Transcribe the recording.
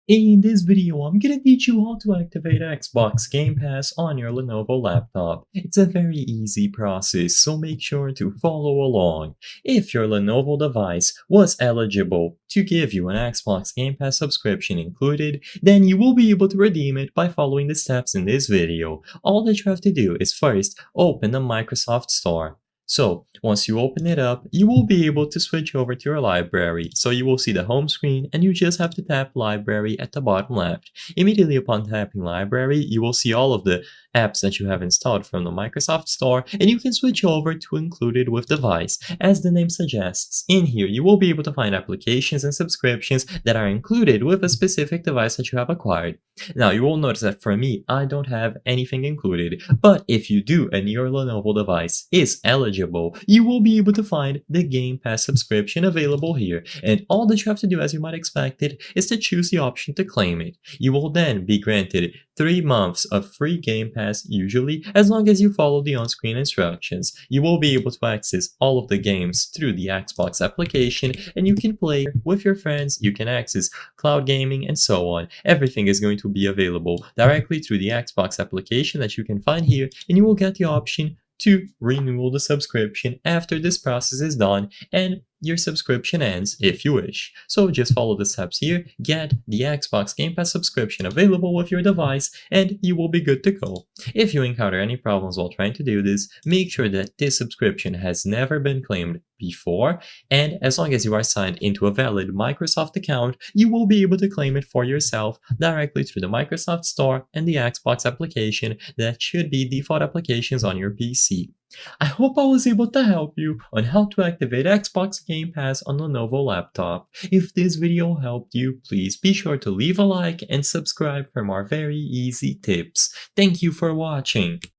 In this video, I'm gonna teach you how to activate Xbox Game Pass on your Lenovo laptop. It's a very easy process, so make sure to follow along. If your Lenovo device was eligible to give you an Xbox Game Pass subscription included, then you will be able to redeem it by following the steps in this video. All that you have to do is first open the Microsoft Store. So, once you open it up, you will be able to switch over to your library. So you will see the home screen and you just have to tap library at the bottom left. Immediately upon tapping library, you will see all of the apps that you have installed from the Microsoft Store and you can switch over to included with device. As the name suggests, in here you will be able to find applications and subscriptions that are included with a specific device that you have acquired. Now you will notice that for me, I don't have anything included, but if you do and your Lenovo device is eligible, you will be able to find the Game Pass subscription available here, and all that you have to do, as you might expect it, is to choose the option to claim it. You will then be granted 3 months of free Game Pass usually, as long as you follow the on-screen instructions. You will be able to access all of the games through the Xbox application, and you can play with your friends, you can access cloud gaming, and so on. Everything is going to be available directly through the Xbox application that you can find here, and you will get the option to renew the subscription after this process is done and your subscription ends if you wish. So just follow the steps here, get the Xbox Game Pass subscription available with your device, and you will be good to go. If you encounter any problems while trying to do this, make sure that this subscription has never been claimed before, and as long as you are signed into a valid Microsoft account, you will be able to claim it for yourself directly through the Microsoft Store and the Xbox application that should be default applications on your PC. I hope I was able to help you on how to activate Xbox Game Pass on Lenovo laptop. If this video helped you, please be sure to leave a like and subscribe for more very easy tips. Thank you for watching.